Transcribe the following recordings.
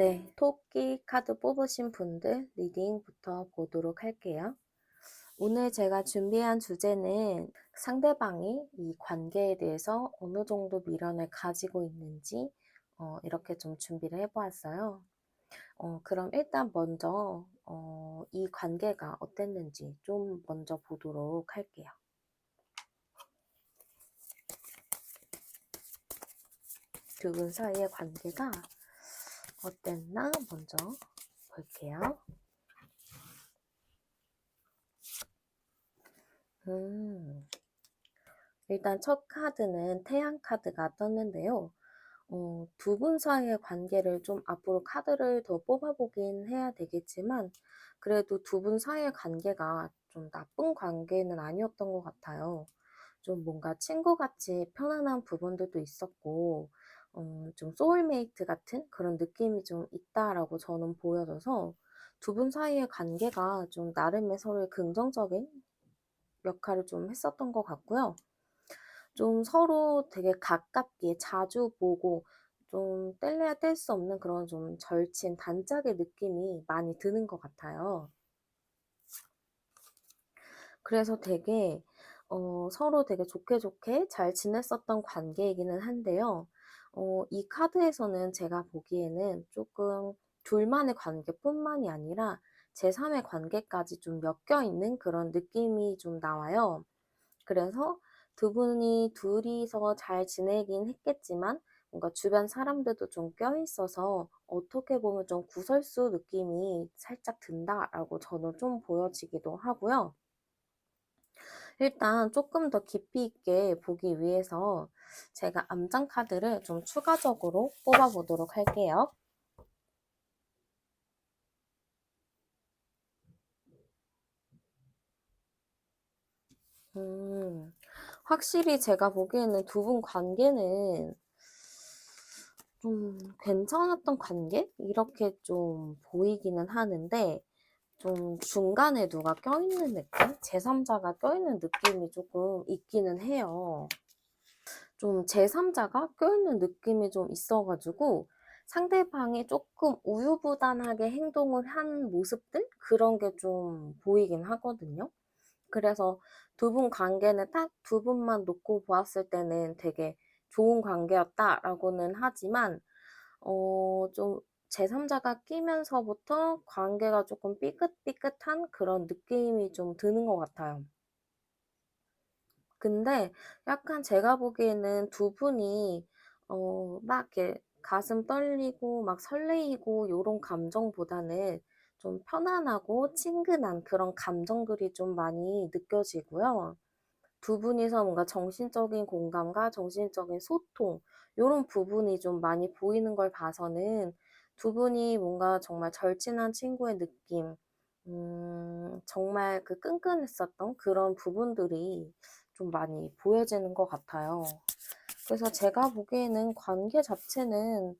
네, 토끼 카드 뽑으신 분들 리딩부터 보도록 할게요. 오늘 제가 준비한 주제는 상대방이 이 관계에 대해서 어느 정도 미련을 가지고 있는지 이렇게 좀 준비를 해보았어요. 그럼 일단 먼저 이 관계가 어땠는지 좀 먼저 보도록 할게요. 두 분 사이의 관계가 어땠나 먼저 볼게요. 일단 첫 카드는 태양 카드가 떴는데요. 두 분 사이의 관계를 좀 앞으로 카드를 더 뽑아보긴 해야 되겠지만, 그래도 두 분 사이의 관계가 좀 나쁜 관계는 아니었던 것 같아요. 좀 뭔가 친구같이 편안한 부분들도 있었고, 좀 소울메이트 같은 그런 느낌이 좀 있다라고 저는 보여져서 두 분 사이의 관계가 좀 나름의 서로의 긍정적인 역할을 좀 했었던 것 같고요. 좀 서로 되게 가깝게 자주 보고 좀 뗄래야 뗄 수 없는 그런 좀 절친 단짝의 느낌이 많이 드는 것 같아요. 그래서 되게 서로 되게 좋게 좋게 잘 지냈었던 관계이기는 한데요. 이 카드에서는 제가 보기에는 조금 둘만의 관계뿐만이 아니라 제3의 관계까지 좀 엮여 있는 그런 느낌이 좀 나와요. 그래서 두 분이 둘이서 잘 지내긴 했겠지만 뭔가 주변 사람들도 좀 껴있어서 어떻게 보면 좀 구설수 느낌이 살짝 든다라고 저는 좀 보여지기도 하고요. 일단 조금 더 깊이 있게 보기 위해서 제가 암장 카드를 좀 추가적으로 뽑아보도록 할게요. 확실히 제가 보기에는 두 분 관계는 좀 괜찮았던 관계? 이렇게 좀 보이기는 하는데, 좀 중간에 누가 껴있는 느낌? 제3자가 껴있는 느낌이 조금 있기는 해요. 좀 제3자가 껴있는 느낌이 좀 있어가지고, 상대방이 조금 우유부단하게 행동을 한 모습들? 그런 게 좀 보이긴 하거든요. 그래서 두 분 관계는 딱 두 분만 놓고 보았을 때는 되게 좋은 관계였다라고는 하지만, 좀 제3자가 끼면서부터 관계가 조금 삐끗삐끗한 그런 느낌이 좀 드는 것 같아요. 근데 약간 제가 보기에는 두 분이 막 이렇게 가슴 떨리고 막 설레이고 요런 감정보다는 좀 편안하고 친근한 그런 감정들이 좀 많이 느껴지고요. 두 분이서 뭔가 정신적인 공감과 정신적인 소통 요런 부분이 좀 많이 보이는 걸 봐서는 두 분이 뭔가 정말 절친한 친구의 느낌, 정말 그 끈끈했었던 그런 부분들이 좀 많이 보여지는 것 같아요. 그래서 제가 보기에는 관계 자체는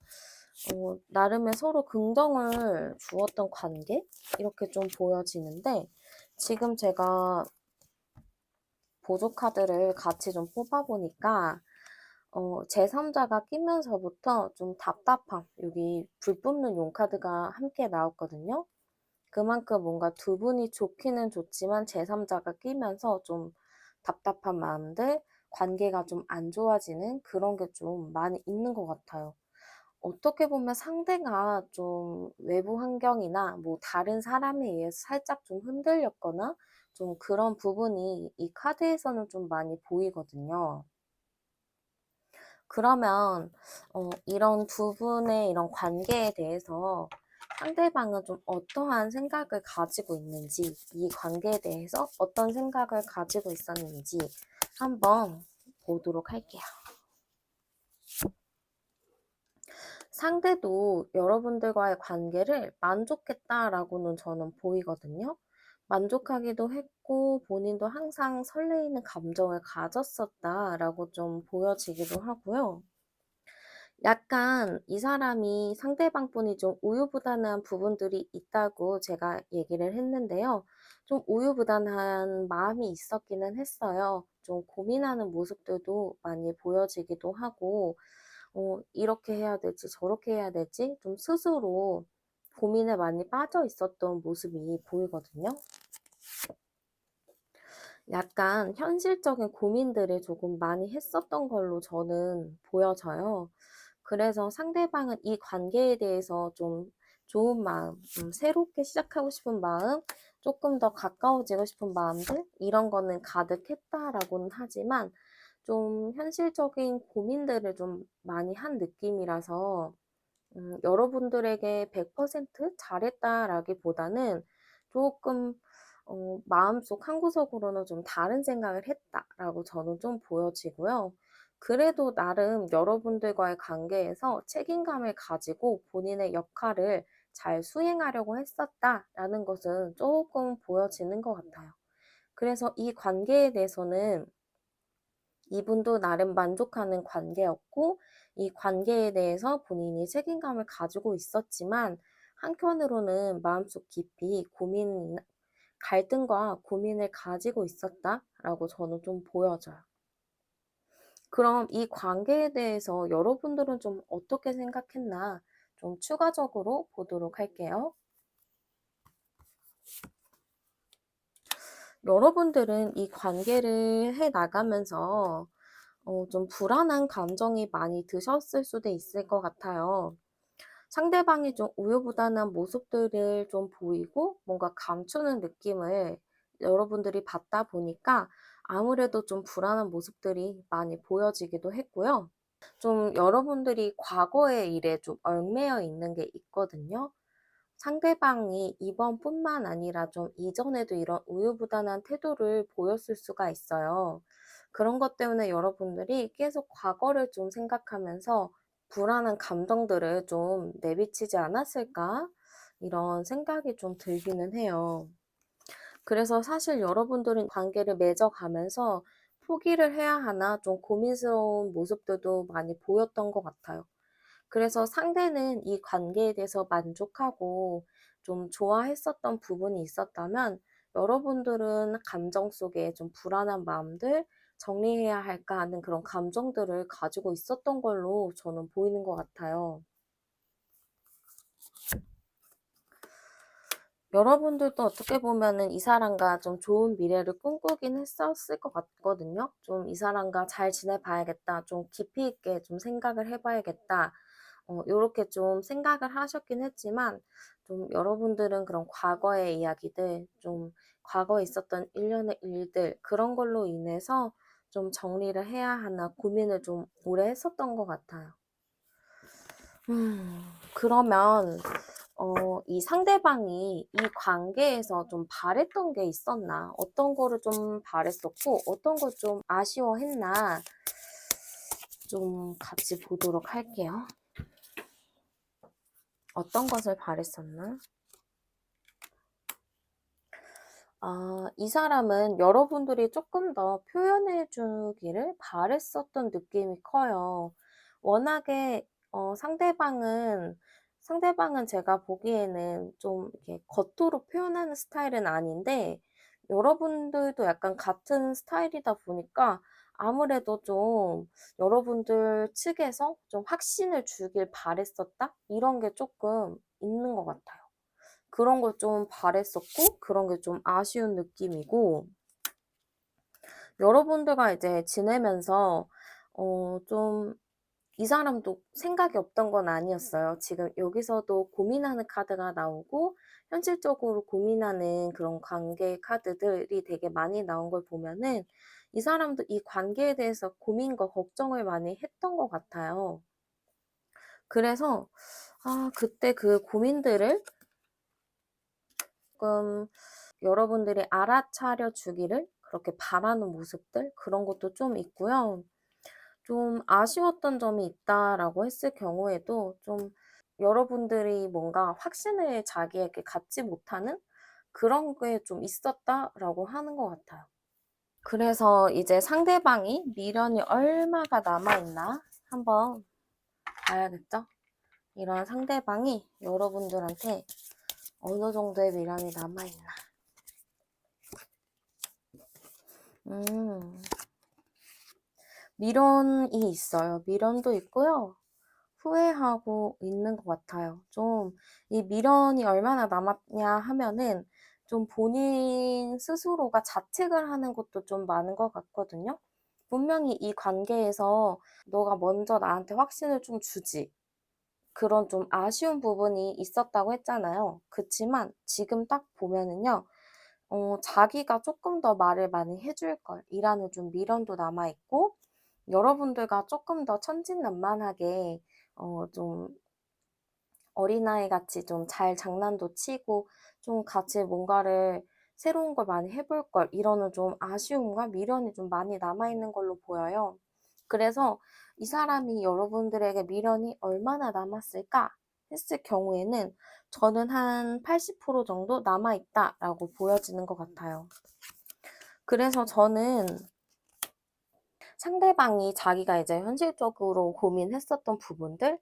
나름의 서로 긍정을 주었던 관계? 이렇게 좀 보여지는데, 지금 제가 보조 카드를 같이 좀 뽑아보니까, 제3자가 끼면서부터 좀 답답함, 여기 불 뿜는 용 카드가 함께 나왔거든요. 그만큼 뭔가 두 분이 좋기는 좋지만 제3자가 끼면서 좀 답답한 마음들, 관계가 좀 안 좋아지는 그런 게 좀 많이 있는 것 같아요. 어떻게 보면 상대가 좀 외부 환경이나 뭐 다른 사람에 의해서 살짝 좀 흔들렸거나 좀 그런 부분이 이 카드에서는 좀 많이 보이거든요. 그러면 이런 두 분의 이런 관계에 대해서 상대방은 좀 어떠한 생각을 가지고 있는지, 이 관계에 대해서 어떤 생각을 가지고 있었는지 한번 보도록 할게요. 상대도 여러분들과의 관계를 만족했다라고는 저는 보이거든요. 만족하기도 했고 본인도 항상 설레이는 감정을 가졌었다라고 좀 보여지기도 하고요. 약간 이 사람이 상대방 분이 좀 우유부단한 부분들이 있다고 제가 얘기를 했는데요. 좀 우유부단한 마음이 있었기는 했어요. 좀 고민하는 모습들도 많이 보여지기도 하고, 이렇게 해야 될지 저렇게 해야 될지 좀 스스로 고민에 많이 빠져 있었던 모습이 보이거든요. 약간 현실적인 고민들을 조금 많이 했었던 걸로 저는 보여져요. 그래서 상대방은 이 관계에 대해서 좀 좋은 마음, 새롭게 시작하고 싶은 마음, 조금 더 가까워지고 싶은 마음들, 이런 거는 가득했다라고는 하지만 좀 현실적인 고민들을 좀 많이 한 느낌이라서 여러분들에게 100% 잘했다라기보다는 조금 마음속 한구석으로는 좀 다른 생각을 했다라고 저는 좀 보여지고요. 그래도 나름 여러분들과의 관계에서 책임감을 가지고 본인의 역할을 잘 수행하려고 했었다라는 것은 조금 보여지는 것 같아요. 그래서 이 관계에 대해서는 이분도 나름 만족하는 관계였고, 이 관계에 대해서 본인이 책임감을 가지고 있었지만, 한편으로는 마음속 깊이 갈등과 고민을 가지고 있었다라고 저는 좀 보여져요. 그럼 이 관계에 대해서 여러분들은 좀 어떻게 생각했나 좀 추가적으로 보도록 할게요. 여러분들은 이 관계를 해 나가면서 좀 불안한 감정이 많이 드셨을 수도 있을 것 같아요. 상대방이 좀 우유부단한 모습들을 좀 보이고 뭔가 감추는 느낌을 여러분들이 받다 보니까 아무래도 좀 불안한 모습들이 많이 보여지기도 했고요. 좀 여러분들이 과거의 일에 좀 얽매여 있는 게 있거든요. 상대방이 이번뿐만 아니라 좀 이전에도 이런 우유부단한 태도를 보였을 수가 있어요. 그런 것 때문에 여러분들이 계속 과거를 좀 생각하면서 불안한 감정들을 좀 내비치지 않았을까? 이런 생각이 좀 들기는 해요. 그래서 사실 여러분들은 관계를 맺어가면서 포기를 해야 하나 좀 고민스러운 모습들도 많이 보였던 것 같아요. 그래서 상대는 이 관계에 대해서 만족하고 좀 좋아했었던 부분이 있었다면 여러분들은 감정 속에 좀 불안한 마음들, 정리해야 할까 하는 그런 감정들을 가지고 있었던 걸로 저는 보이는 것 같아요. 여러분들도 어떻게 보면은 이 사람과 좀 좋은 미래를 꿈꾸긴 했었을 것 같거든요. 좀 이 사람과 잘 지내봐야겠다. 좀 깊이 있게 좀 생각을 해봐야겠다. 요렇게 좀 생각을 하셨긴 했지만, 좀 여러분들은 그런 과거의 이야기들, 좀 과거에 있었던 일련의 일들, 그런 걸로 인해서 좀 정리를 해야 하나 고민을 좀 오래 했었던 것 같아요. 그러면 이 상대방이 이 관계에서 좀 바랬던 게 있었나? 어떤 거를 좀 바랬었고, 어떤 걸 좀 아쉬워했나? 좀 같이 보도록 할게요. 어떤 것을 바랬었나? 이 사람은 여러분들이 조금 더 표현해 주기를 바랬었던 느낌이 커요. 워낙에 상대방은 제가 보기에는 좀 이렇게 겉으로 표현하는 스타일은 아닌데 여러분들도 약간 같은 스타일이다 보니까 아무래도 좀 여러분들 측에서 좀 확신을 주길 바랬었다? 이런 게 조금 있는 것 같아요. 그런 걸 좀 바랬었고 그런 게 좀 아쉬운 느낌이고 여러분들과 이제 지내면서 좀 이 사람도 생각이 없던 건 아니었어요. 지금 여기서도 고민하는 카드가 나오고 현실적으로 고민하는 그런 관계 카드들이 되게 많이 나온 걸 보면은 이 사람도 이 관계에 대해서 고민과 걱정을 많이 했던 것 같아요. 그래서 그때 그 고민들을 조금 여러분들이 알아차려 주기를 그렇게 바라는 모습들 그런 것도 좀 있고요. 좀 아쉬웠던 점이 있다라고 했을 경우에도 좀 여러분들이 뭔가 확신을 자기에게 갖지 못하는 그런 게 좀 있었다라고 하는 것 같아요. 그래서 이제 상대방이 미련이 얼마가 남아있나 한번 봐야겠죠? 이런 상대방이 여러분들한테 어느 정도의 미련이 남아있나. 음, 미련이 있어요. 미련도 있고요. 후회하고 있는 것 같아요. 좀 이 미련이 얼마나 남았냐 하면은 좀 본인 스스로가 자책을 하는 것도 좀 많은 것 같거든요. 분명히 이 관계에서 너가 먼저 나한테 확신을 좀 주지. 그런 좀 아쉬운 부분이 있었다고 했잖아요. 그치만 지금 딱 보면은요. 자기가 조금 더 말을 많이 해줄 걸 이라는 좀 미련도 남아 있고 여러분들과 조금 더 천진난만하게 좀 어린아이 같이 좀 잘 장난도 치고 좀 같이 뭔가를 새로운 걸 많이 해볼 걸 이러는 좀 아쉬움과 미련이 좀 많이 남아 있는 걸로 보여요. 그래서 이 사람이 여러분들에게 미련이 얼마나 남았을까 했을 경우에는 저는 한 80% 정도 남아 있다라고 보여지는 것 같아요. 그래서 저는 상대방이 자기가 이제 현실적으로 고민했었던 부분들,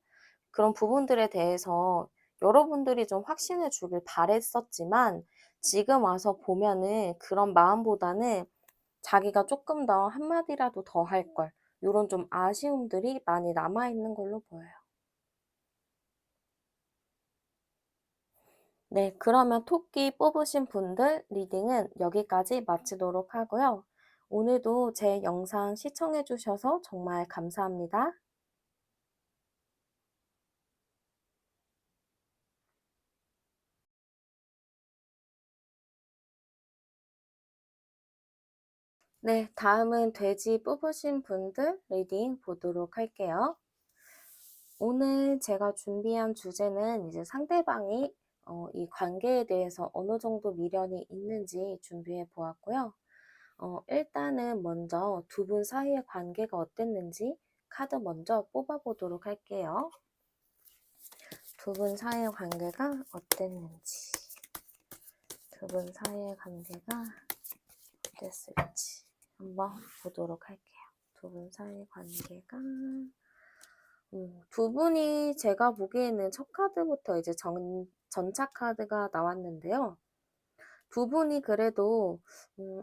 그런 부분들에 대해서 여러분들이 좀 확신을 주길 바랬었지만 지금 와서 보면은 그런 마음보다는 자기가 조금 더 한마디라도 더 할 걸, 요런 좀 아쉬움들이 많이 남아 있는 걸로 보여요. 네, 그러면 토끼 뽑으신 분들 리딩은 여기까지 마치도록 하고요. 오늘도 제 영상 시청해 주셔서 정말 감사합니다. 네, 다음은 돼지 뽑으신 분들 리딩 보도록 할게요. 오늘 제가 준비한 주제는 이제 상대방이 이 관계에 대해서 어느 정도 미련이 있는지 준비해 보았고요. 일단은 먼저 두 분 사이의 관계가 어땠는지 카드 먼저 뽑아보도록 할게요. 두 분 사이의 관계가 어땠는지, 두 분 사이의 관계가 어땠을지 한번 보도록 할게요. 두 분 사이의 관계가 두 분이 제가 보기에는 첫 카드부터 이제 전차 카드가 나왔는데요. 두 분이 그래도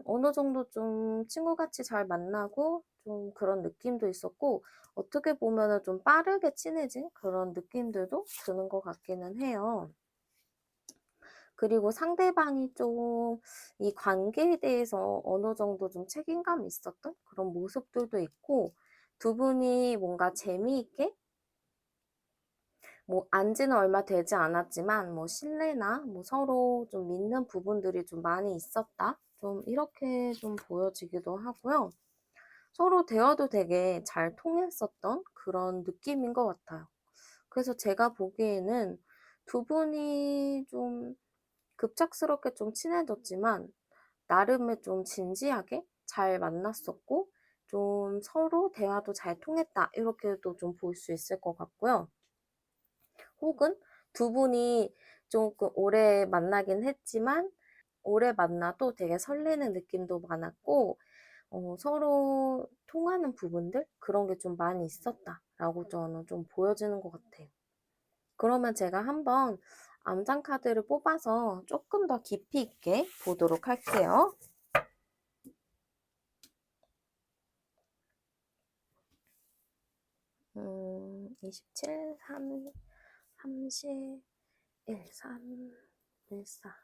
어느 정도 좀 친구같이 잘 만나고 좀 그런 느낌도 있었고 어떻게 보면은 좀 빠르게 친해진 그런 느낌들도 드는 것 같기는 해요. 그리고 상대방이 좀 이 관계에 대해서 어느 정도 좀 책임감이 있었던 그런 모습들도 있고 두 분이 뭔가 재미있게 뭐 안지는 얼마 되지 않았지만 뭐 신뢰나 뭐 서로 좀 믿는 부분들이 좀 많이 있었다. 좀 이렇게 좀 보여지기도 하고요. 서로 대화도 되게 잘 통했었던 그런 느낌인 것 같아요. 그래서 제가 보기에는 두 분이 좀 급작스럽게 좀 친해졌지만 나름의 좀 진지하게 잘 만났었고 좀 서로 대화도 잘 통했다. 이렇게도 좀 볼 수 있을 것 같고요. 혹은 두 분이 조금 오래 만나긴 했지만 오래 만나도 되게 설레는 느낌도 많았고 서로 통하는 부분들 그런 게 좀 많이 있었다라고 저는 좀 보여지는 것 같아요. 그러면 제가 한번 암장 카드를 뽑아서 조금 더 깊이 있게 보도록 할게요. 27, 3, 30, 1, 3, 1, 4.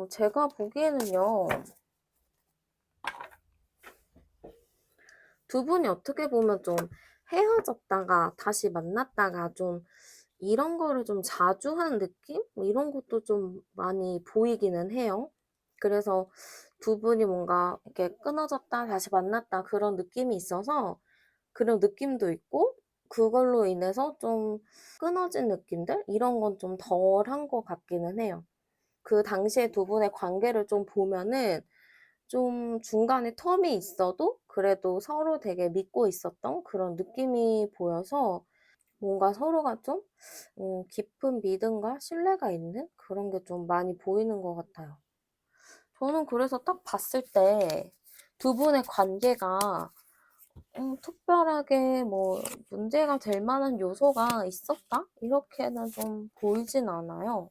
제가 보기에는요, 두 분이 어떻게 보면 좀 헤어졌다가 다시 만났다가 좀 이런 거를 좀 자주 하는 느낌? 뭐 이런 것도 좀 많이 보이기는 해요. 그래서 두 분이 뭔가 이렇게 끊어졌다 다시 만났다 그런 느낌이 있어서 그런 느낌도 있고 그걸로 인해서 좀 끊어진 느낌들? 이런 건 좀 덜한 것 같기는 해요. 그 당시에 두 분의 관계를 좀 보면은 좀 중간에 텀이 있어도 그래도 서로 되게 믿고 있었던 그런 느낌이 보여서 뭔가 서로가 좀 깊은 믿음과 신뢰가 있는 그런 게 좀 많이 보이는 것 같아요. 저는 그래서 딱 봤을 때 두 분의 관계가 특별하게 뭐 문제가 될 만한 요소가 있었다? 이렇게는 좀 보이진 않아요.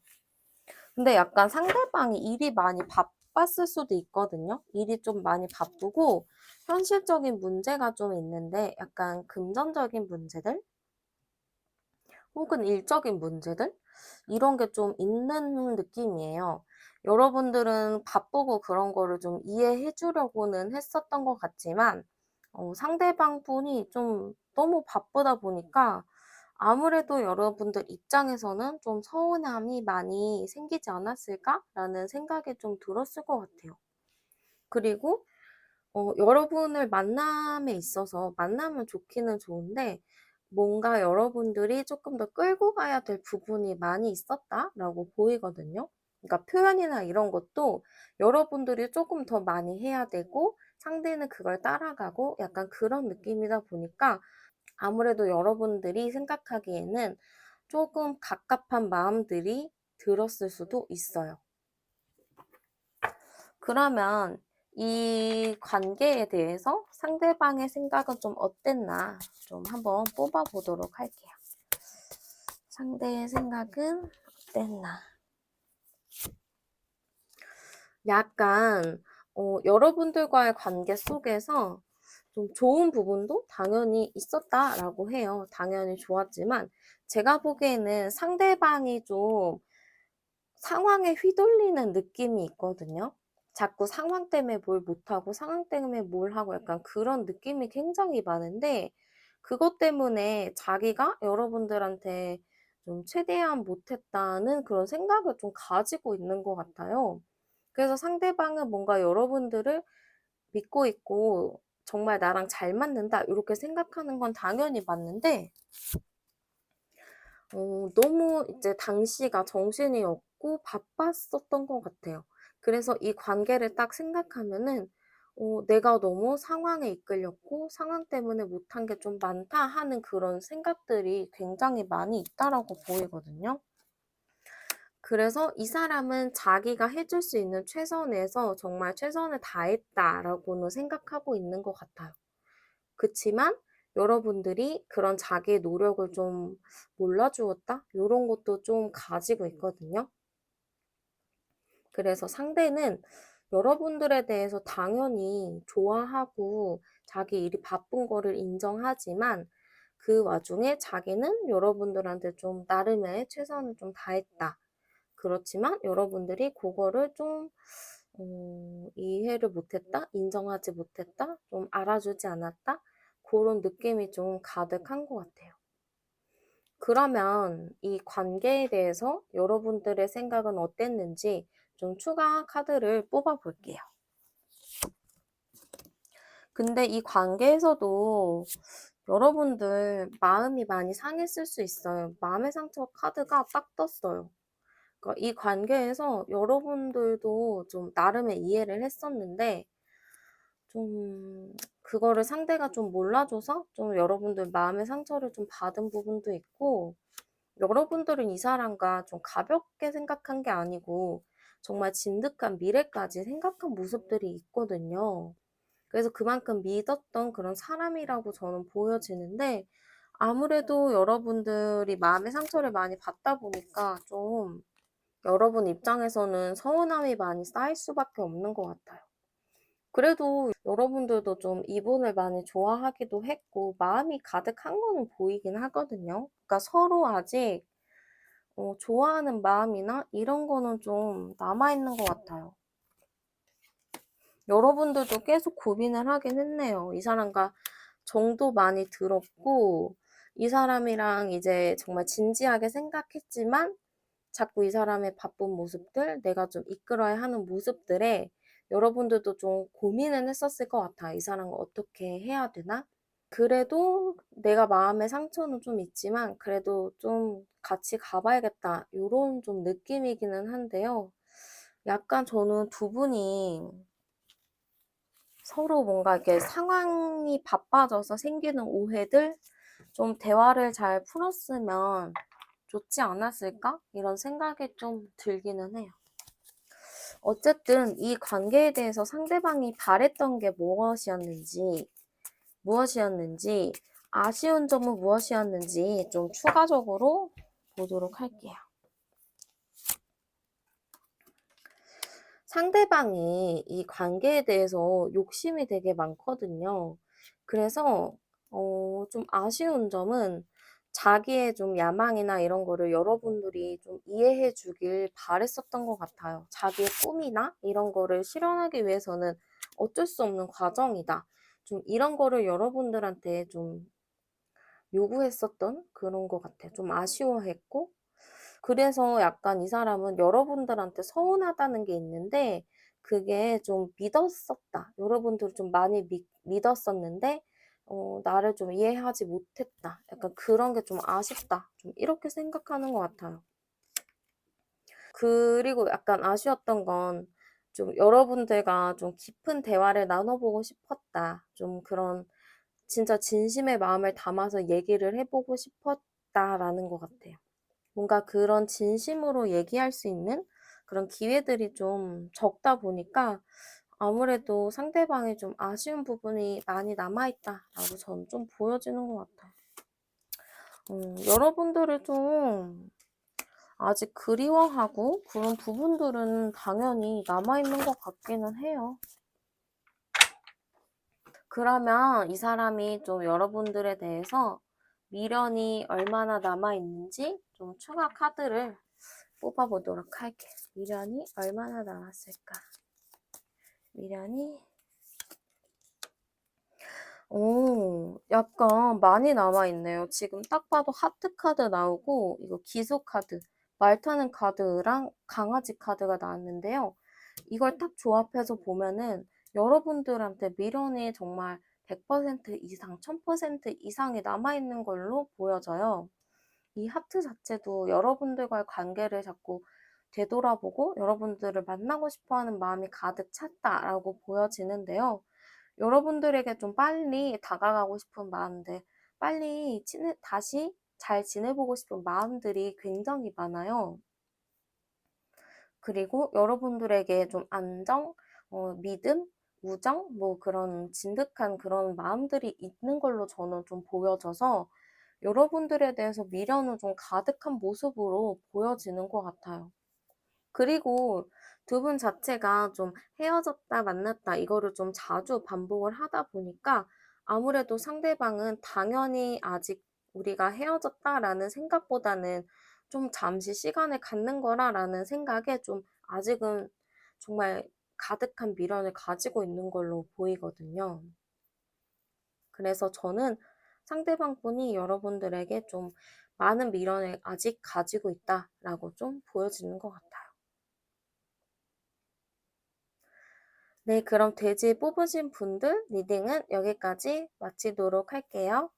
근데 약간 상대방이 일이 많이 바빴을 수도 있거든요. 일이 좀 많이 바쁘고 현실적인 문제가 좀 있는데 약간 금전적인 문제들 혹은 일적인 문제들 이런 게 좀 있는 느낌이에요. 여러분들은 바쁘고 그런 거를 좀 이해해 주려고는 했었던 것 같지만 상대방 분이 좀 너무 바쁘다 보니까 아무래도 여러분들 입장에서는 좀 서운함이 많이 생기지 않았을까라는 생각이 좀 들었을 것 같아요. 그리고 여러분을 만남에 있어서 만나면 좋기는 좋은데 뭔가 여러분들이 조금 더 끌고 가야 될 부분이 많이 있었다라고 보이거든요. 그러니까 표현이나 이런 것도 여러분들이 조금 더 많이 해야 되고 상대는 그걸 따라가고 약간 그런 느낌이다 보니까 아무래도 여러분들이 생각하기에는 조금 갑갑한 마음들이 들었을 수도 있어요. 그러면 이 관계에 대해서 상대방의 생각은 좀 어땠나 좀 한번 뽑아 보도록 할게요. 상대의 생각은 어땠나? 약간 여러분들과의 관계 속에서 좀 좋은 부분도 당연히 있었다라고 해요. 당연히 좋았지만 제가 보기에는 상대방이 좀 상황에 휘둘리는 느낌이 있거든요. 자꾸 상황 때문에 뭘 못하고 상황 때문에 뭘 하고 약간 그런 느낌이 굉장히 많은데 그것 때문에 자기가 여러분들한테 좀 최대한 못했다는 그런 생각을 좀 가지고 있는 것 같아요. 그래서 상대방은 뭔가 여러분들을 믿고 있고 정말 나랑 잘 맞는다 이렇게 생각하는 건 당연히 맞는데 너무 이제 당시가 정신이 없고 바빴었던 것 같아요. 그래서 이 관계를 딱 생각하면은 '내가 너무 상황에 이끌렸고 상황 때문에 못한 게 좀 많다.' 하는 그런 생각들이 굉장히 많이 있다라고 보이거든요. 그래서 이 사람은 자기가 해줄 수 있는 최선에서 정말 '최선을 다했다.'라고는 생각하고 있는 것 같아요. 그치만 여러분들이 그런 자기의 노력을 좀 몰라주었다? 요런 것도 좀 가지고 있거든요. 그래서 상대는 여러분들에 대해서 당연히 좋아하고 자기 일이 바쁜 거를 인정하지만 그 와중에 자기는 여러분들한테 좀 나름의 최선을 좀 다했다. 그렇지만 여러분들이 그거를 좀 이해를 못했다? 인정하지 못했다? 좀 알아주지 않았다? 그런 느낌이 좀 가득한 것 같아요. 그러면 이 관계에 대해서 여러분들의 생각은 어땠는지 좀 추가 카드를 뽑아 볼게요. 근데 이 관계에서도 여러분들 마음이 많이 상했을 수 있어요. 마음의 상처 카드가 딱 떴어요. 그러니까 이 관계에서 여러분들도 좀 나름의 이해를 했었는데 좀 그거를 상대가 좀 몰라줘서 좀 여러분들 마음의 상처를 좀 받은 부분도 있고 여러분들은 이 사람과 좀 가볍게 생각한 게 아니고 정말 진득한 미래까지 생각한 모습들이 있거든요. 그래서 그만큼 믿었던 그런 사람이라고 저는 보여지는데 아무래도 여러분들이 마음의 상처를 많이 받다 보니까 좀 여러분 입장에서는 서운함이 많이 쌓일 수밖에 없는 것 같아요. 그래도 여러분들도 좀 이분을 많이 좋아하기도 했고 마음이 가득한 거는 보이긴 하거든요. 그러니까 서로 아직 좋아하는 마음이나 이런 거는 좀 남아있는 것 같아요. 여러분들도 계속 고민을 하긴 했네요. 이 사람과 정도 많이 들었고 이 사람이랑 이제 정말 진지하게 생각했지만 자꾸 이 사람의 바쁜 모습들, 내가 좀 이끌어야 하는 모습들에 여러분들도 좀 고민은 했었을 것 같아. 이 사람을 어떻게 해야 되나? 그래도 내가 마음의 상처는 좀 있지만 그래도 좀 같이 가봐야겠다. 요런 좀 느낌이기는 한데요. 약간 저는 두 분이 서로 뭔가 이렇게 상황이 바빠져서 생기는 오해들 좀 대화를 잘 풀었으면 좋지 않았을까? 이런 생각이 좀 들기는 해요. 어쨌든 이 관계에 대해서 상대방이 바랬던 게 무엇이었는지, 아쉬운 점은 무엇이었는지 좀 추가적으로 보도록 할게요. 상대방이 이 관계에 대해서 욕심이 되게 많거든요. 그래서 좀 아쉬운 점은 자기의 좀 야망이나 이런 거를 여러분들이 좀 이해해 주길 바랬었던 것 같아요. 자기의 꿈이나 이런 거를 실현하기 위해서는 어쩔 수 없는 과정이다. 좀 이런 거를 여러분들한테 좀 요구했었던 그런 것 같아요. 좀 아쉬워했고, 그래서 약간 이 사람은 여러분들한테 서운하다는 게 있는데 그게 좀 믿었었다. 여러분들을 좀 많이 믿었었는데 나를 좀 이해하지 못했다. 약간 그런 게 좀 아쉽다. 좀 이렇게 생각하는 것 같아요. 그리고 약간 아쉬웠던 건 좀 여러분들과 좀 깊은 대화를 나눠보고 싶었다. 좀 그런 진짜 진심의 마음을 담아서 얘기를 해보고 싶었다라는 것 같아요. 뭔가 그런 진심으로 얘기할 수 있는 그런 기회들이 좀 적다 보니까 아무래도 상대방이 좀 아쉬운 부분이 많이 남아있다라고 저는 좀 보여지는 것 같아요. 여러분들을 좀 아직 그리워하고 그런 부분들은 당연히 남아있는 것 같기는 해요. 그러면 이 사람이 좀 여러분들에 대해서 미련이 얼마나 남아있는지 좀 추가 카드를 뽑아보도록 할게요. 미련이 얼마나 남았을까? 미련이 약간 많이 남아있네요. 지금 딱 봐도 하트 카드 나오고 이거 기소 카드, 말 타는 카드랑 강아지 카드가 나왔는데요. 이걸 딱 조합해서 보면은 여러분들한테 미련이 정말 100% 이상, 1000% 이상이 남아있는 걸로 보여져요. 이 하트 자체도 여러분들과의 관계를 자꾸 되돌아보고 여러분들을 만나고 싶어하는 마음이 가득 찼다라고 보여지는데요. 여러분들에게 좀 빨리 다가가고 싶은 마음들, 빨리 다시 잘 지내보고 싶은 마음들이 굉장히 많아요. 그리고 여러분들에게 좀 안정, 믿음, 우정, 뭐 그런 진득한 그런 마음들이 있는 걸로 저는 좀 보여져서 여러분들에 대해서 미련은 좀 가득한 모습으로 보여지는 것 같아요. 그리고 두 분 자체가 좀 헤어졌다 만났다 이거를 좀 자주 반복을 하다 보니까 아무래도 상대방은 당연히 아직 우리가 헤어졌다라는 생각보다는 좀 잠시 시간을 갖는 거라라는 생각에 좀 아직은 정말 가득한 미련을 가지고 있는 걸로 보이거든요. 그래서 저는 상대방 분이 여러분들에게 좀 많은 미련을 아직 가지고 있다라고 좀 보여지는 것 같아요. 네, 그럼 돼지 뽑으신 분들 리딩은 여기까지 마치도록 할게요.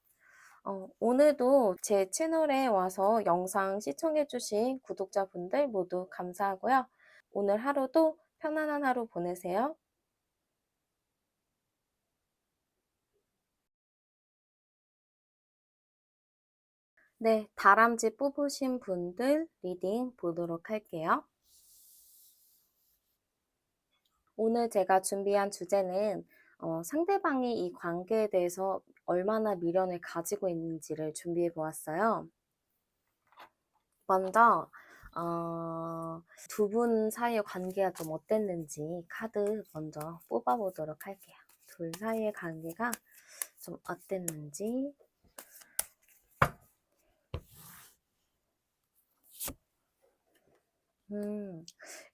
오늘도 제 채널에 와서 영상 시청해주신 구독자분들 모두 감사하고요. 오늘 하루도 편안한 하루 보내세요. 네, 다람쥐 뽑으신 분들 리딩 보도록 할게요. 오늘 제가 준비한 주제는 상대방이 이 관계에 대해서 얼마나 미련을 가지고 있는지를 준비해 보았어요. 먼저 두 분 사이의 관계가 좀 어땠는지 카드 먼저 뽑아보도록 할게요. 둘 사이의 관계가 좀 어땠는지.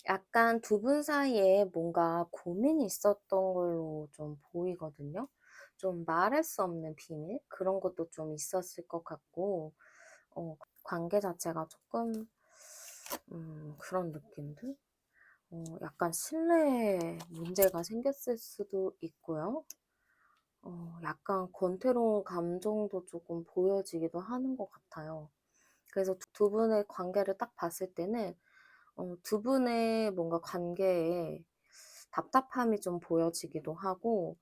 약간 두 분 사이에 뭔가 고민이 있었던 걸로 좀 보이거든요. 좀 말할 수 없는 비밀? 그런 것도 좀 있었을 것 같고, 관계 자체가 조금, 그런 느낌들? 약간 신뢰에 문제가 생겼을 수도 있고요. 약간 권태로운 감정도 조금 보여지기도 하는 것 같아요. 그래서 두 분의 관계를 딱 봤을 때는 두 분의 뭔가 관계에 답답함이 좀 보여지기도 하고,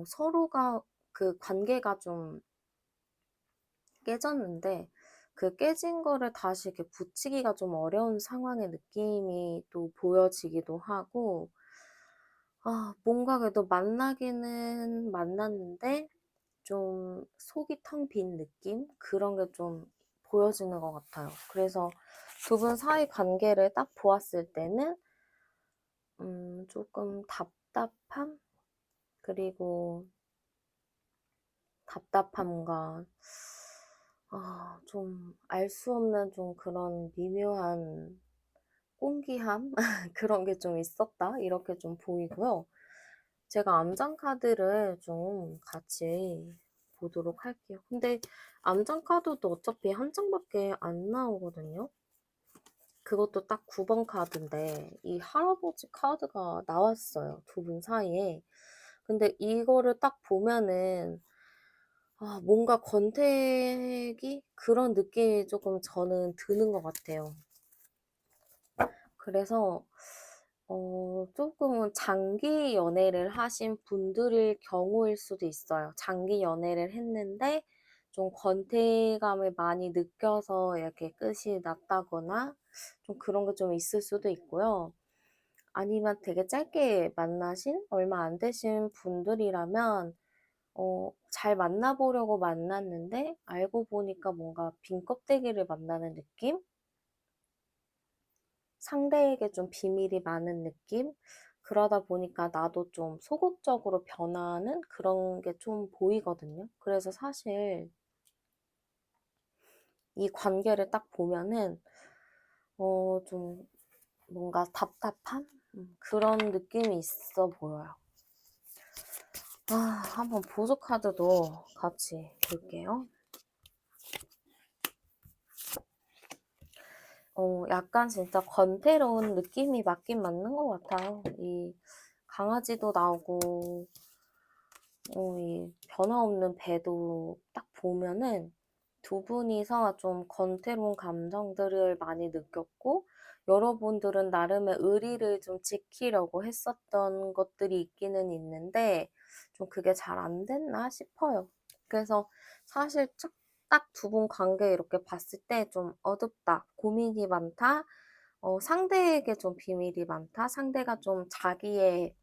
서로가 그 관계가 좀 깨졌는데, 그 깨진 거를 다시 이렇게 붙이기가 좀 어려운 상황의 느낌이 또 보여지기도 하고, 뭔가 그래도 만나기는 만났는데, 좀 속이 텅 빈 느낌? 그런 게 좀 보여지는 것 같아요. 그래서 두 분 사이 관계를 딱 보았을 때는 조금 답답함? 그리고 답답함과 좀 알 수 없는 좀 그런 미묘한 꽁기함? 그런 게 좀 있었다? 이렇게 좀 보이고요. 제가 암장 카드를 좀 같이 보도록 할게요. 근데 암장 카드도 어차피 한 장밖에 안 나오거든요. 그것도 딱 9번 카드인데 이 할아버지 카드가 나왔어요. 두 분 사이에. 근데 이거를 딱 보면은 뭔가 권태기? 그런 느낌이 조금 저는 드는 것 같아요. 그래서 조금은 장기 연애를 하신 분들일 경우일 수도 있어요. 장기 연애를 했는데 좀 권태감을 많이 느껴서 이렇게 끝이 났다거나 좀 그런 게 좀 있을 수도 있고요. 아니면 되게 짧게 만나신 얼마 안 되신 분들이라면 잘 만나보려고 만났는데 알고 보니까 뭔가 빈 껍데기를 만나는 느낌? 상대에게 좀 비밀이 많은 느낌? 그러다 보니까 나도 좀 소극적으로 변하는 그런 게 좀 보이거든요. 그래서 사실 이 관계를 딱 보면은 좀 뭔가 답답한 그런 느낌이 있어 보여요. 한번 보조 카드도 같이 볼게요. 약간 진짜 권태로운 느낌이 맞긴 맞는 것 같아요. 이 강아지도 나오고, 이 변화 없는 배도 딱 보면은 두 분이서 좀 권태로운 감정들을 많이 느꼈고, 여러분들은 나름의 의리를 좀 지키려고 했었던 것들이 있기는 있는데, 좀 그게 잘 안 됐나 싶어요. 그래서 사실 딱 두 분 관계 이렇게 봤을 때 좀 어둡다, 고민이 많다, 상대에게 좀 비밀이 많다, 상대가 좀 자기의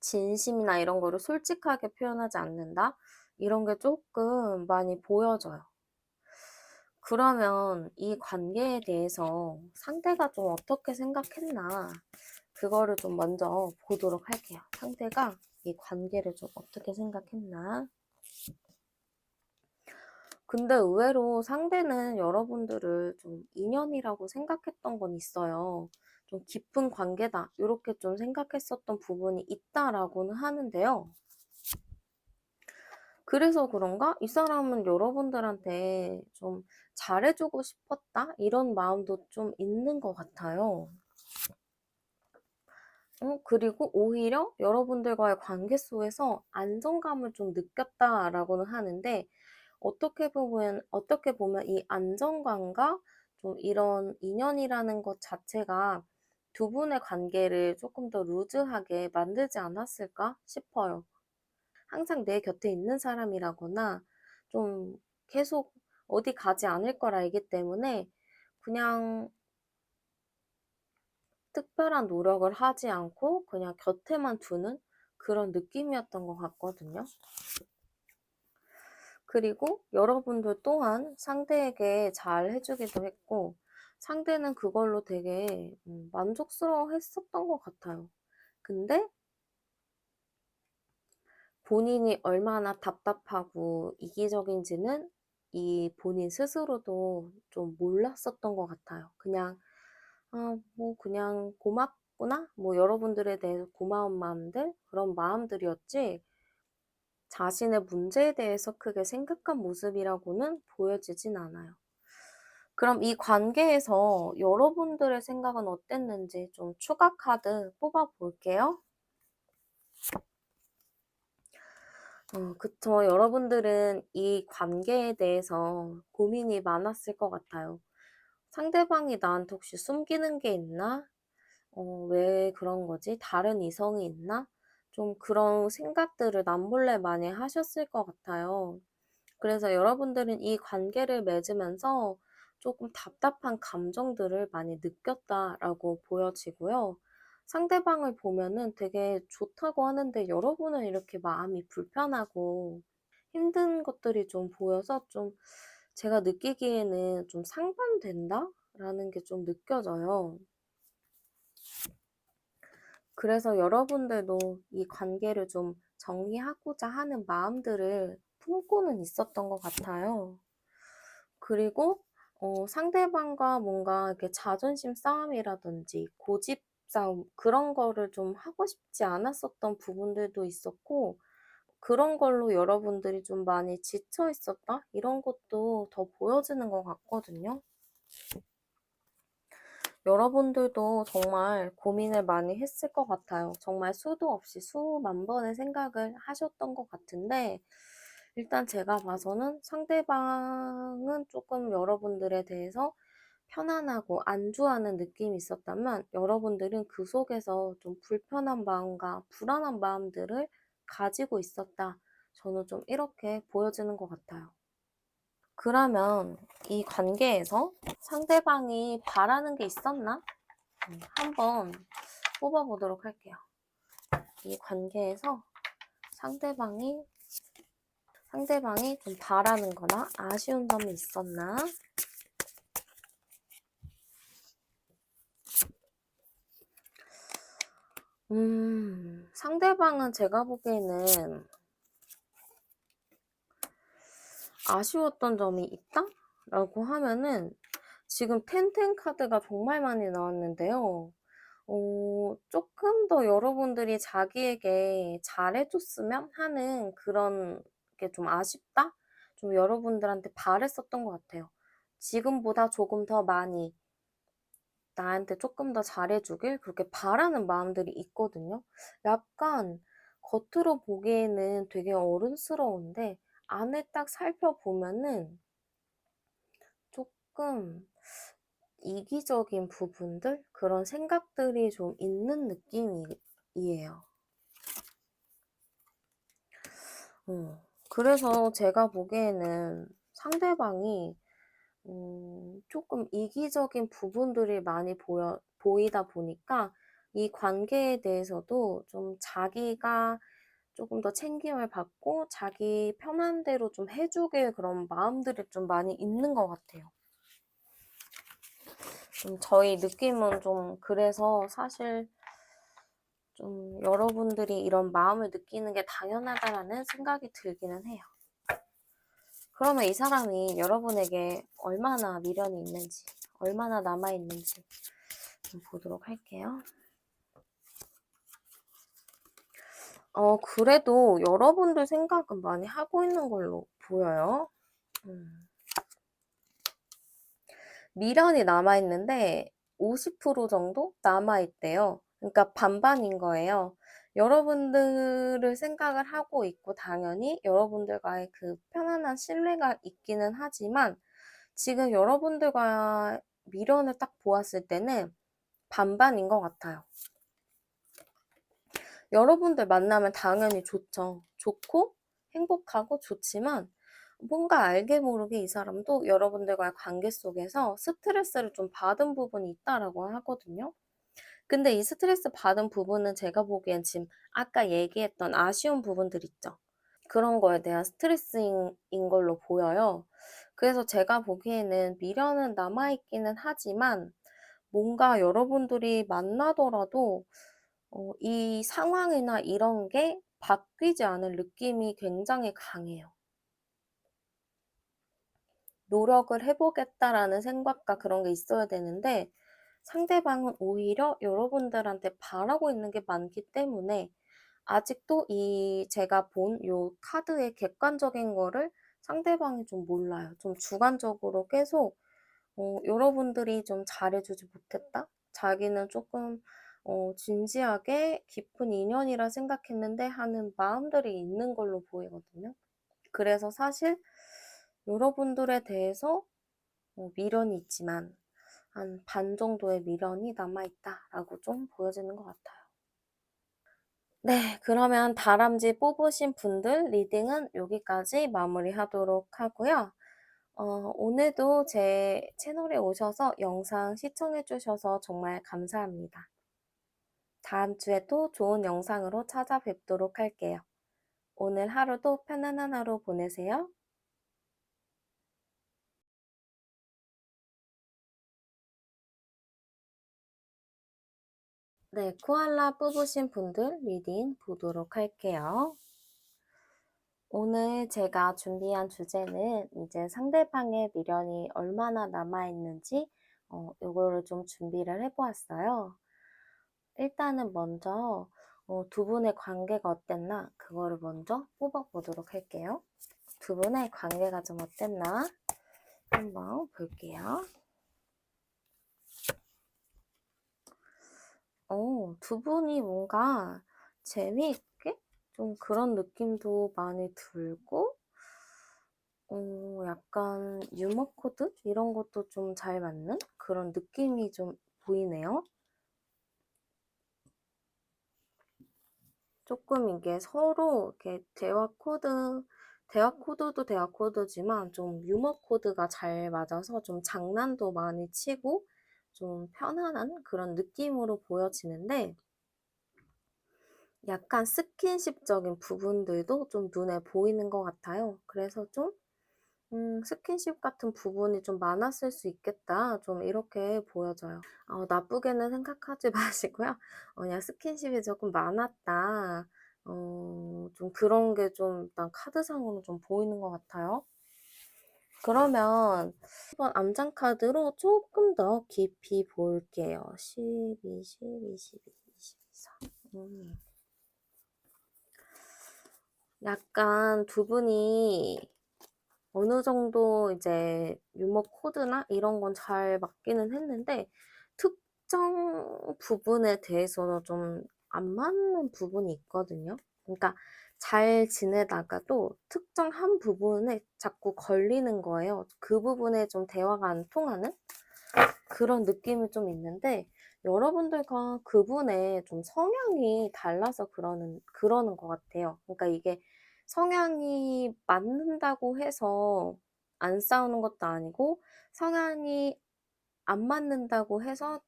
진심이나 이런 거를 솔직하게 표현하지 않는다? 이런 게 조금 많이 보여져요. 그러면 이 관계에 대해서 상대가 좀 어떻게 생각했나? 그거를 좀 먼저 보도록 할게요. 상대가 이 관계를 좀 어떻게 생각했나? 근데 의외로 상대는 여러분들을 좀 인연이라고 생각했던 건 있어요. 좀 깊은 관계다. 이렇게 좀 생각했었던 부분이 있다라고는 하는데요. 그래서 그런가? 이 사람은 여러분들한테 좀 잘해주고 싶었다? 이런 마음도 좀 있는 것 같아요. 그리고 오히려 여러분들과의 관계 속에서 안정감을 좀 느꼈다라고는 하는데, 어떻게 보면 이 안정감과 좀 이런 인연이라는 것 자체가 두 분의 관계를 조금 더 루즈하게 만들지 않았을까 싶어요. 항상 내 곁에 있는 사람이라거나 좀 계속 어디 가지 않을 걸 알기 때문에 그냥 특별한 노력을 하지 않고 그냥 곁에만 두는 그런 느낌이었던 것 같거든요. 그리고 여러분들 또한 상대에게 잘 해주기도 했고, 상대는 그걸로 되게 만족스러워 했었던 것 같아요. 근데 본인이 얼마나 답답하고 이기적인지는 이 본인 스스로도 좀 몰랐었던 것 같아요. 그냥, 뭐, 그냥 고맙구나? 뭐, 여러분들에 대해서 고마운 마음들? 그런 마음들이었지, 자신의 문제에 대해서 크게 생각한 모습이라고는 보여지진 않아요. 그럼 이 관계에서 여러분들의 생각은 어땠는지 좀 추가 카드 뽑아 볼게요. 그쵸. 여러분들은 이 관계에 대해서 고민이 많았을 것 같아요. 상대방이 나한테 혹시 숨기는 게 있나? 왜 그런 거지? 다른 이성이 있나? 좀 그런 생각들을 남몰래 많이 하셨을 것 같아요. 그래서 여러분들은 이 관계를 맺으면서 조금 답답한 감정들을 많이 느꼈다라고 보여지고요. 상대방을 보면은 되게 좋다고 하는데 여러분은 이렇게 마음이 불편하고 힘든 것들이 좀 보여서 좀 제가 느끼기에는 좀 상반된다라는 게 좀 느껴져요. 그래서 여러분들도 이 관계를 좀 정리하고자 하는 마음들을 품고는 있었던 것 같아요. 그리고 상대방과 뭔가 이렇게 자존심 싸움이라든지 고집 싸움 그런 거를 좀 하고 싶지 않았었던 부분들도 있었고, 그런 걸로 여러분들이 좀 많이 지쳐 있었다? 이런 것도 더 보여지는 것 같거든요. 여러분들도 정말 고민을 많이 했을 것 같아요. 정말 수도 없이 수만 번의 생각을 하셨던 것 같은데, 일단 제가 봐서는 상대방은 조금 여러분들에 대해서 편안하고 안주하는 느낌이 있었다면, 여러분들은 그 속에서 좀 불편한 마음과 불안한 마음들을 가지고 있었다. 저는 좀 이렇게 보여지는 것 같아요. 그러면 이 관계에서 상대방이 바라는 게 있었나? 한번 뽑아보도록 할게요. 이 관계에서 상대방이 좀 바라는 거나 아쉬운 점이 있었나? 상대방은 제가 보기에는 아쉬웠던 점이 있다? 라고 하면은 지금 텐텐 카드가 정말 많이 나왔는데요. 조금 더 여러분들이 자기에게 잘해줬으면 하는 그런 게 좀 아쉽다? 좀 여러분들한테 바랬었던 것 같아요. 지금보다 조금 더 많이 나한테 조금 더 잘해주길 그렇게 바라는 마음들이 있거든요. 약간 겉으로 보기에는 되게 어른스러운데 안에 딱 살펴보면은 조금 이기적인 부분들? 그런 생각들이 좀 있는 느낌이에요. 그래서 제가 보기에는 상대방이 조금 이기적인 부분들이 많이 보이다 보니까 이 관계에 대해서도 좀 자기가 조금 더 챙김을 받고 자기 편한 대로 좀 해주길 그런 마음들이 좀 많이 있는 것 같아요. 저희 느낌은 좀 그래서 사실 좀 여러분들이 이런 마음을 느끼는 게 당연하다라는 생각이 들기는 해요. 그러면 이 사람이 여러분에게 얼마나 미련이 있는지, 얼마나 남아있는지 좀 보도록 할게요. 그래도 여러분들 생각은 많이 하고 있는 걸로 보여요. 미련이 남아있는데 50% 정도 남아있대요. 그러니까 반반인 거예요. 여러분들을 생각을 하고 있고 당연히 여러분들과의 그 편안한 신뢰가 있기는 하지만 지금 여러분들과 미련을 딱 보았을 때는 반반인 것 같아요. 여러분들 만나면 당연히 좋죠. 좋고 행복하고 좋지만 뭔가 알게 모르게 이 사람도 여러분들과의 관계 속에서 스트레스를 좀 받은 부분이 있다라고 하거든요. 근데 이 스트레스 받은 부분은 제가 보기엔 지금 아까 얘기했던 아쉬운 부분들 있죠. 그런 거에 대한 스트레스인 걸로 보여요. 그래서 제가 보기에는 미련은 남아있기는 하지만 뭔가 여러분들이 만나더라도 이 상황이나 이런 게 바뀌지 않을 느낌이 굉장히 강해요. 노력을 해보겠다라는 생각과 그런 게 있어야 되는데 상대방은 오히려 여러분들한테 바라고 있는 게 많기 때문에 아직도 이 제가 본 요 카드의 객관적인 거를 상대방이 좀 몰라요. 좀 주관적으로 계속 여러분들이 좀 잘해주지 못했다? 자기는 조금 진지하게 깊은 인연이라 생각했는데 하는 마음들이 있는 걸로 보이거든요. 그래서 사실 여러분들에 대해서 미련이 있지만 한 반 정도의 미련이 남아있다라고 좀 보여지는 것 같아요. 네, 그러면 다람쥐 뽑으신 분들 리딩은 여기까지 마무리하도록 하고요. 오늘도 제 채널에 오셔서 영상 시청해주셔서 정말 감사합니다. 다음 주에 또 좋은 영상으로 찾아뵙도록 할게요. 오늘 하루도 편안한 하루 보내세요. 네, 코알라 뽑으신 분들 리딩 보도록 할게요. 오늘 제가 준비한 주제는 이제 상대방의 미련이 얼마나 남아있는지 요거를 좀 준비를 해보았어요. 일단은 먼저 두 분의 관계가 어땠나 그거를 먼저 뽑아보도록 할게요. 두 분의 관계가 좀 어땠나 한번 볼게요. 두 분이 뭔가 재미있게 좀 그런 느낌도 많이 들고 약간 유머 코드 이런 것도 좀 잘 맞는 그런 느낌이 좀 보이네요. 조금 이게 서로 이렇게 대화 코드도 대화 코드지만 좀 유머 코드가 잘 맞아서 좀 장난도 많이 치고 좀 편안한 그런 느낌으로 보여지는데 약간 스킨십적인 부분들도 좀 눈에 보이는 것 같아요. 그래서 좀 스킨십 같은 부분이 좀 많았을 수 있겠다. 좀 이렇게 보여져요. 나쁘게는 생각하지 마시고요. 그냥 스킨십이 조금 많았다. 좀 그런 게 좀 일단 카드상으로 좀 보이는 것 같아요. 그러면 한번 암장 카드로 조금 더 깊이 볼게요. 12, 12, 12, 24. 약간 두 분이 어느 정도 이제 유머 코드나 이런 건 잘 맞기는 했는데 특정 부분에 대해서는 좀 안 맞는 부분이 있거든요. 그러니까 잘 지내다가도 특정 한 부분에 자꾸 걸리는 거예요. 그 부분에 좀 대화가 안 통하는 그런 느낌이 좀 있는데 여러분들과 그분의 좀 성향이 달라서 그러는 것 같아요. 그러니까 이게 성향이 맞는다고 해서 안 싸우는 것도 아니고 성향이 안 맞는다고 해서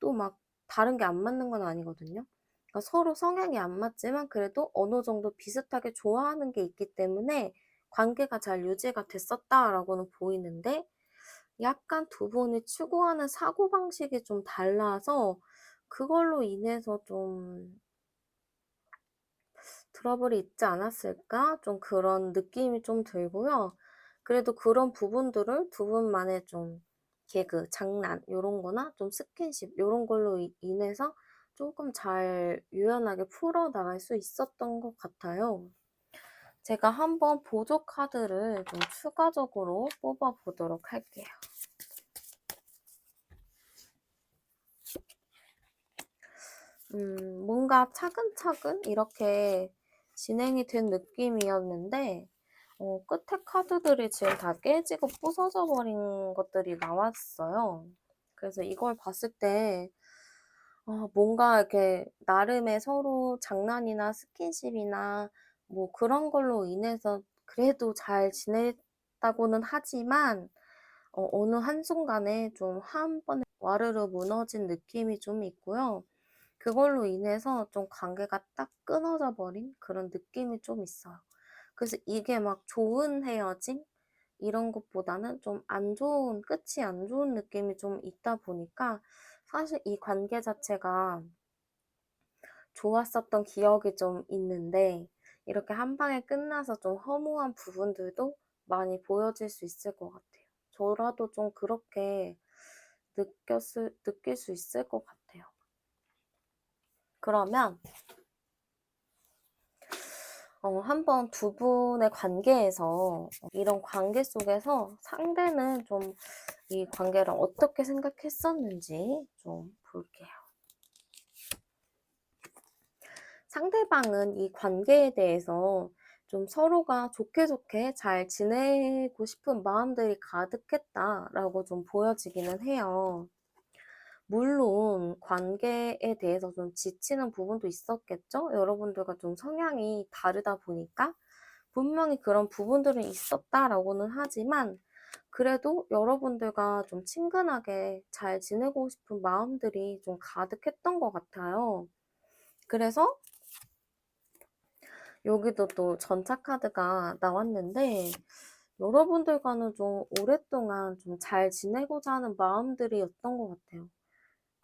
또 막 다른 게 안 맞는 건 아니거든요. 그러니까 서로 성향이 안 맞지만 그래도 어느 정도 비슷하게 좋아하는 게 있기 때문에 관계가 잘 유지가 됐었다라고는 보이는데 약간 두 분이 추구하는 사고방식이 좀 달라서 그걸로 인해서 좀 트러블이 있지 않았을까? 좀 그런 느낌이 좀 들고요. 그래도 그런 부분들을 두 분만의 좀 개그, 장난 요런 거나 좀 스킨십 요런 걸로 인해서 조금 잘 유연하게 풀어나갈 수 있었던 것 같아요. 제가 한번 보조 카드를 좀 추가적으로 뽑아보도록 할게요. 뭔가 차근차근 이렇게 진행이 된 느낌이었는데, 끝에 카드들이 지금 다 깨지고 부서져 버린 것들이 나왔어요. 그래서 이걸 봤을 때, 뭔가 이렇게 나름의 서로 장난이나 스킨십이나 뭐 그런 걸로 인해서 그래도 잘 지냈다고는 하지만, 어느 한순간에 좀 한 번에 와르르 무너진 느낌이 좀 있고요. 그걸로 인해서 좀 관계가 딱 끊어져 버린 그런 느낌이 좀 있어요. 그래서 이게 막 좋은 헤어짐? 이런 것보다는 좀 안 좋은, 끝이 안 좋은 느낌이 좀 있다 보니까 사실 이 관계 자체가 좋았었던 기억이 좀 있는데 이렇게 한 방에 끝나서 좀 허무한 부분들도 많이 보여질 수 있을 것 같아요. 저라도 좀 그렇게 느낄 수 있을 것 같아요. 그러면 한번 두 분의 관계에서 이런 관계 속에서 상대는 좀 이 관계를 어떻게 생각했었는지 좀 볼게요. 상대방은 이 관계에 대해서 좀 서로가 좋게 좋게 잘 지내고 싶은 마음들이 가득했다라고 좀 보여지기는 해요. 물론 관계에 대해서 좀 지치는 부분도 있었겠죠? 여러분들과 좀 성향이 다르다 보니까 분명히 그런 부분들은 있었다라고는 하지만 그래도 여러분들과 좀 친근하게 잘 지내고 싶은 마음들이 좀 가득했던 것 같아요. 그래서 여기도 또 전차 카드가 나왔는데 여러분들과는 좀 오랫동안 좀 잘 지내고자 하는 마음들이었던 것 같아요.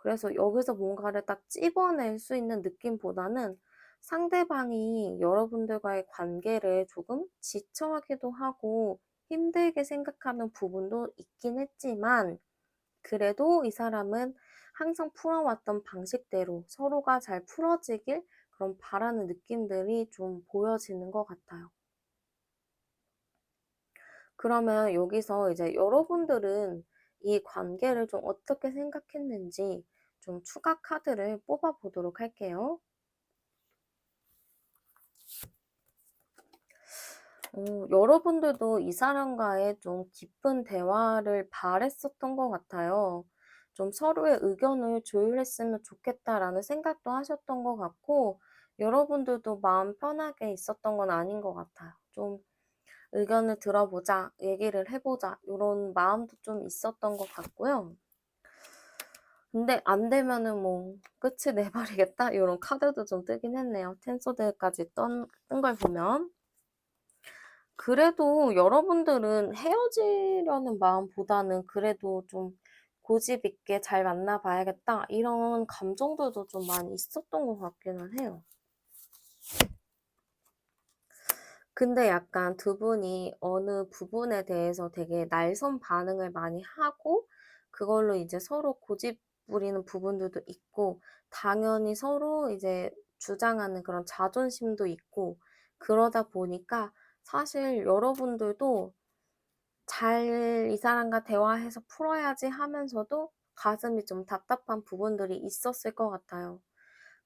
그래서 여기서 뭔가를 딱 찝어낼 수 있는 느낌보다는 상대방이 여러분들과의 관계를 조금 지쳐하기도 하고 힘들게 생각하는 부분도 있긴 했지만, 그래도 이 사람은 항상 풀어왔던 방식대로 서로가 잘 풀어지길 그런 바라는 느낌들이 좀 보여지는 것 같아요. 그러면 여기서 이제 여러분들은 이 관계를 좀 어떻게 생각했는지 좀 추가 카드를 뽑아 보도록 할게요. 여러분들도 이 사람과의 좀 깊은 대화를 바랬었던 것 같아요. 좀 서로의 의견을 조율했으면 좋겠다라는 생각도 하셨던 것 같고, 여러분들도 마음 편하게 있었던 건 아닌 것 같아요. 좀 의견을 들어보자, 얘기를 해보자, 이런 마음도 좀 있었던 것 같고요. 근데 안 되면은 뭐 끝이 내버리겠다 이런 카드도 좀 뜨긴 했네요. 텐소드까지 뜬 걸 보면. 그래도 여러분들은 헤어지려는 마음보다는 그래도 좀 고집 있게 잘 만나봐야겠다 이런 감정들도 좀 많이 있었던 것 같기는 해요. 근데 약간 두 분이 어느 부분에 대해서 되게 날선 반응을 많이 하고 그걸로 이제 서로 고집 부리는 부분들도 있고, 당연히 서로 이제 주장하는 그런 자존심도 있고, 그러다 보니까 사실 여러분들도 잘 이 사람과 대화해서 풀어야지 하면서도 가슴이 좀 답답한 부분들이 있었을 것 같아요.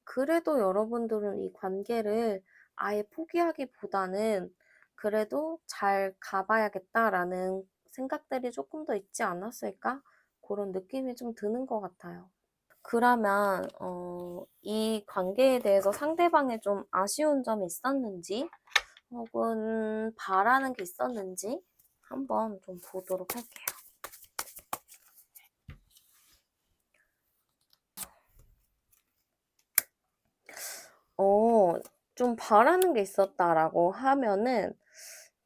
그래도 여러분들은 이 관계를 아예 포기하기보다는 그래도 잘 가봐야겠다라는 생각들이 조금 더 있지 않았을까? 그런 느낌이 좀 드는 것 같아요. 그러면 이 관계에 대해서 상대방이 좀 아쉬운 점이 있었는지 혹은 바라는 게 있었는지 한번 좀 보도록 할게요. 어, 좀 바라는 게 있었다라고 하면은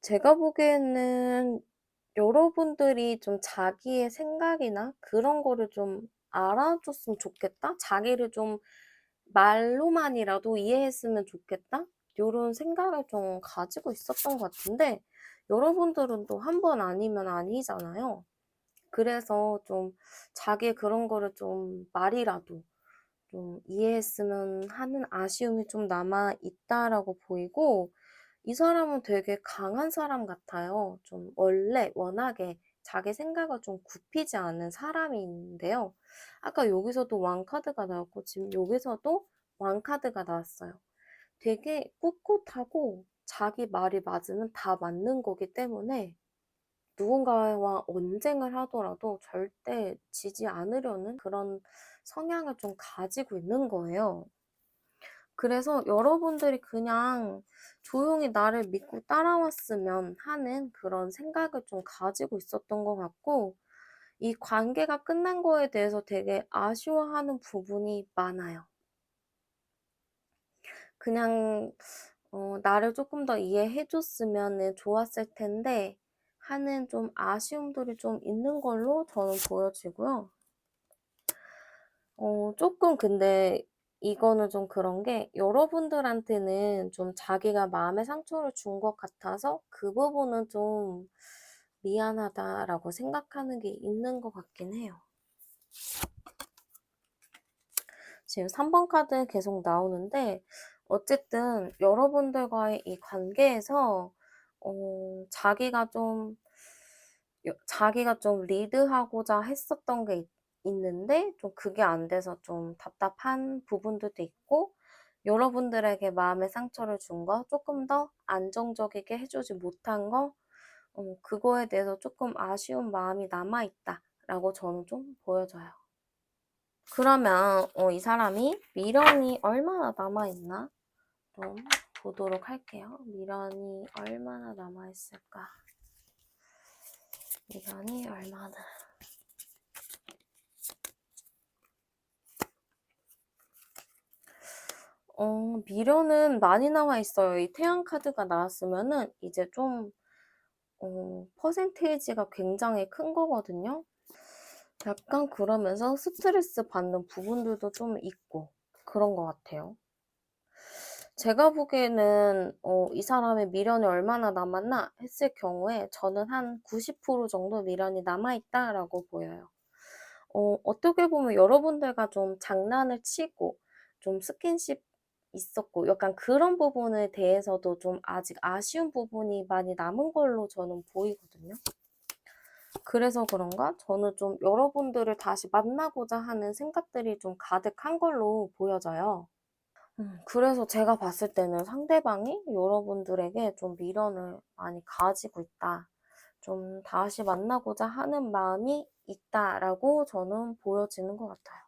제가 보기에는 여러분들이 좀 자기의 생각이나 그런 거를 좀 알아줬으면 좋겠다? 자기를 좀 말로만이라도 이해했으면 좋겠다? 요런 생각을 좀 가지고 있었던 것 같은데, 여러분들은 또 한 번 아니면 아니잖아요. 그래서 좀 자기의 그런 거를 좀 말이라도 좀 이해했으면 하는 아쉬움이 좀 남아 있다라고 보이고, 이 사람은 되게 강한 사람 같아요. 좀 원래 워낙에 자기 생각을 좀 굽히지 않은 사람인데요. 아까 여기서도 왕카드가 나왔고 지금 여기서도 왕카드가 나왔어요. 되게 꿋꿋하고 자기 말이 맞으면 다 맞는 거기 때문에 누군가와 언쟁을 하더라도 절대 지지 않으려는 그런 성향을 좀 가지고 있는 거예요. 그래서 여러분들이 그냥 조용히 나를 믿고 따라왔으면 하는 그런 생각을 좀 가지고 있었던 것 같고, 이 관계가 끝난 거에 대해서 되게 아쉬워하는 부분이 많아요. 그냥 나를 조금 더 이해해 줬으면 좋았을 텐데 하는 좀 아쉬움들이 좀 있는 걸로 저는 보여지고요. 조금 근데 이거는 좀 그런 게, 여러분들한테는 좀 자기가 마음의 상처를 준 것 같아서 그 부분은 좀 미안하다라고 생각하는 게 있는 것 같긴 해요. 지금 3번 카드 계속 나오는데, 어쨌든 여러분들과의 이 관계에서 자기가 좀 리드하고자 했었던 게 있는데 좀 그게 안 돼서 좀 답답한 부분들도 있고, 여러분들에게 마음의 상처를 준 거, 조금 더 안정적이게 해주지 못한 거, 그거에 대해서 조금 아쉬운 마음이 남아있다라고 저는 좀 보여져요. 그러면 이 사람이 미련이 얼마나 남아있나 좀 보도록 할게요. 미련이 얼마나 남아있을까? 미련이 얼마나. 미련은 많이 남아 있어요. 이 태양 카드가 나왔으면은 이제 좀 퍼센테이지가 굉장히 큰 거거든요. 약간 그러면서 스트레스 받는 부분들도 좀 있고 그런 것 같아요. 제가 보기에는 '이 사람의 미련이 얼마나 남았나?' 했을 경우에 저는 한 90% 정도 미련이 남아 있다라고 보여요. 어떻게 보면 여러분들과 좀 장난을 치고 좀 스킨십 있었고 약간 그런 부분에 대해서도 좀 아직 아쉬운 부분이 많이 남은 걸로 저는 보이거든요. 그래서 그런가 저는 좀 여러분들을 다시 만나고자 하는 생각들이 좀 가득한 걸로 보여져요. 그래서 제가 봤을 때는 상대방이 여러분들에게 좀 미련을 많이 가지고 있다. 좀 다시 만나고자 하는 마음이 있다라고 저는 보여지는 것 같아요.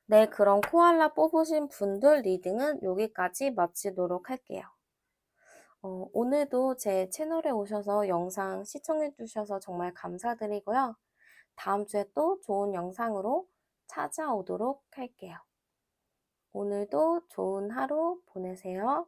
네, 그럼 코알라 뽑으신 분들 리딩은 여기까지 마치도록 할게요. 오늘도 제 채널에 오셔서 영상 시청해 주셔서 정말 감사드리고요. 다음 주에 또 좋은 영상으로 찾아오도록 할게요. 오늘도 좋은 하루 보내세요.